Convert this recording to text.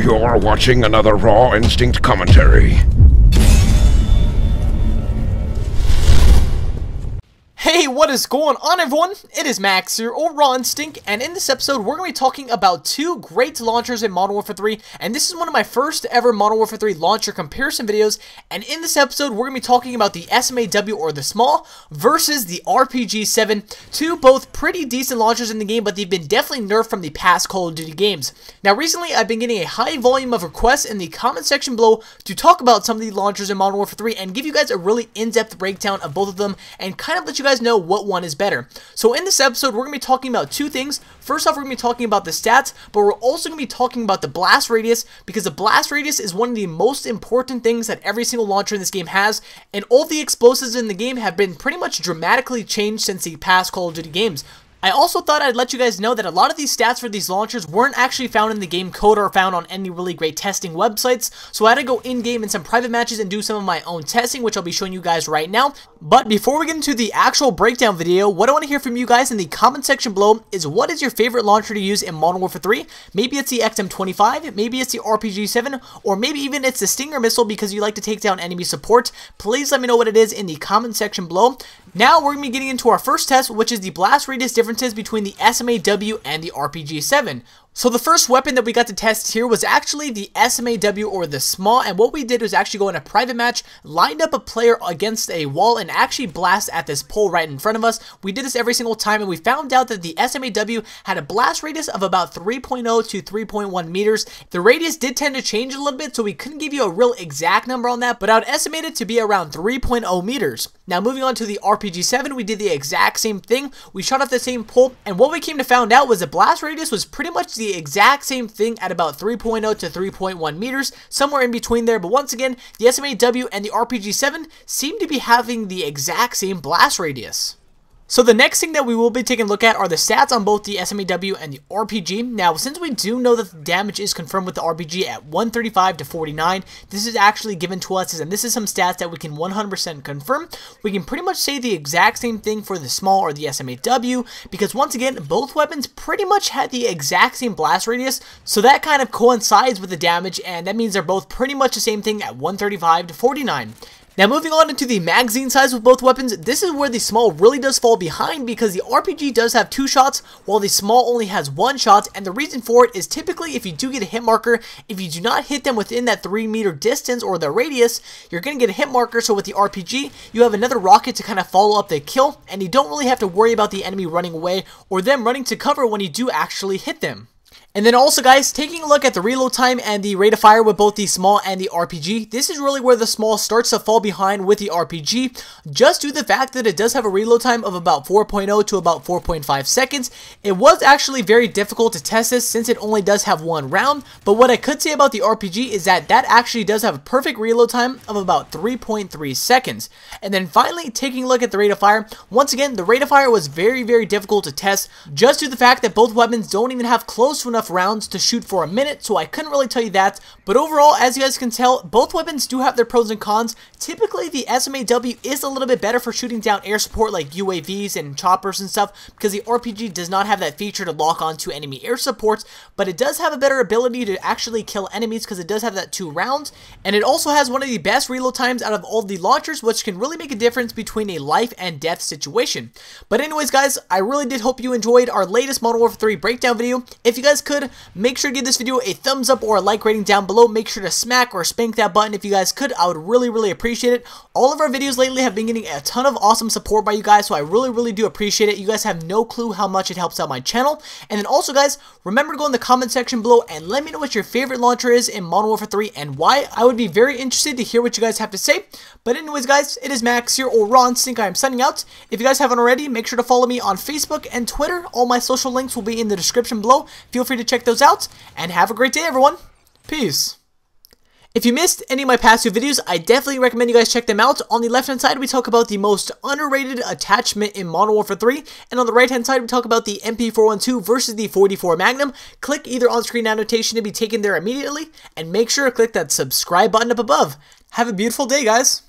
You're watching another Raw Instinct commentary. Hey, what is going on, everyone? It is Max here, or Raw Instinct, and in this episode, we're going to be talking about two great launchers in Modern Warfare 3, and this is one of my first ever Modern Warfare 3 launcher comparison videos, and in this episode, we're going to be talking about the SMAW, or the SMAW, versus the RPG-7, two both pretty decent launchers in the game, but they've been definitely nerfed from the past Call of Duty games. Now, recently, I've been getting a high volume of requests in the comment section below to talk about some of the launchers in Modern Warfare 3, and give you guys a really in-depth breakdown of both of them, and kind of let you guys know what one is better. So in this episode, we're going to be talking about two things. First off, we're going to be talking about the stats, but we're also going to be talking about the blast radius, because the blast radius is one of the most important things that every single launcher in this game has, and all the explosives in the game have been pretty much dramatically changed since the past Call of Duty games. I also thought I'd let you guys know that a lot of these stats for these launchers weren't actually found in the game code or found on any really great testing websites, so I had to go in-game in some private matches and do some of my own testing, which I'll be showing you guys right now. But before we get into the actual breakdown video, what I want to hear from you guys in the comment section below is what is your favorite launcher to use in Modern Warfare 3? Maybe it's the XM25, maybe it's the RPG-7, or maybe even it's the Stinger missile because you like to take down enemy support. Please let me know what it is in the comment section below. Now we're going to be getting into our first test, which is the blast radius differences between the SMAW and the RPG-7. So the first weapon that we got to test here was actually the SMAW, or the SMAW, and what we did was actually go in a private match, lined up a player against a wall, and actually blast at this pole right in front of us. We did this every single time, and we found out that the SMAW had a blast radius of about 3.0 to 3.1 meters. The radius did tend to change a little bit, so we couldn't give you a real exact number on that, but I would estimate it to be around 3.0 meters. Now moving on to the RPG-7, we did the exact same thing. We shot off the same pole, and what we came to find out was the blast radius was pretty much the exact same thing at about 3.0 to 3.1 meters, somewhere in between there. But once again, the SMAW and the RPG-7 seem to be having the exact same blast radius. So the next thing that we will be taking a look at are the stats on both the SMAW and the RPG. Now, since we do know that the damage is confirmed with the RPG at 135 to 49, this is actually given to us, and this is some stats that we can 100% confirm. We can pretty much say the exact same thing for the SMAW or the SMAW, because once again, both weapons pretty much had the exact same blast radius, so that kind of coincides with the damage, and that means they're both pretty much the same thing at 135 to 49. Now moving on into the magazine size with both weapons, this is where the SMAW really does fall behind, because the RPG does have 2 shots while the SMAW only has 1 shot, and the reason for it is typically if you do get a hit marker, if you do not hit them within that 3 meter distance or the radius, you're going to get a hit marker. So with the RPG, you have another rocket to kind of follow up the kill, and you don't really have to worry about the enemy running away or them running to cover when you do actually hit them. And then also, guys, taking a look at the reload time and the rate of fire with both the SMAW and the RPG, this is really where the SMAW starts to fall behind with the RPG, just due to the fact that it does have a reload time of about 4.0 to about 4.5 seconds. It was actually very difficult to test this since it only does have 1 round, but what I could say about the RPG is that that actually does have a perfect reload time of about 3.3 seconds. And then finally, taking a look at the rate of fire, once again, the rate of fire was very, very difficult to test, just due to the fact that both weapons don't even have close to enough rounds to shoot for a minute, so I couldn't really tell you that. But overall, as you guys can tell, both weapons do have their pros and cons. Typically, the SMAW is a little bit better for shooting down air support like UAVs and choppers and stuff, because the RPG does not have that feature to lock onto enemy air supports, but it does have a better ability to actually kill enemies because it does have that 2 rounds, and it also has one of the best reload times out of all the launchers, which can really make a difference between a life and death situation. But anyways, guys, I really did hope you enjoyed our latest Modern Warfare 3 breakdown video. If you guys could, make sure to give this video a thumbs up or a like rating down below. Make sure to smack or spank that button if you guys could. I would really appreciate it. All of our videos lately have been getting a ton of awesome support by you guys, so I really do appreciate it. You guys have no clue how much it helps out my channel. And then also, guys, remember to go in the comment section below and let me know what your favorite launcher is in Modern Warfare 3 and why. I would be very interested to hear what you guys have to say. But anyways, guys, it is Max here, or Raw Instinct. I am signing out. If you guys haven't already, make sure to follow me on Facebook and Twitter. All my social links will be in the description below. Feel free to check those out, and have a great day, everyone. Peace. If you missed any of my past 2 videos, I definitely recommend you guys check them out. On the left hand side, we talk about the most underrated attachment in Modern Warfare 3, and on the right hand side, we talk about the MP412 versus the 44 Magnum. Click either on screen annotation to be taken there immediately, and make sure to click that subscribe button up above. Have a beautiful day, guys.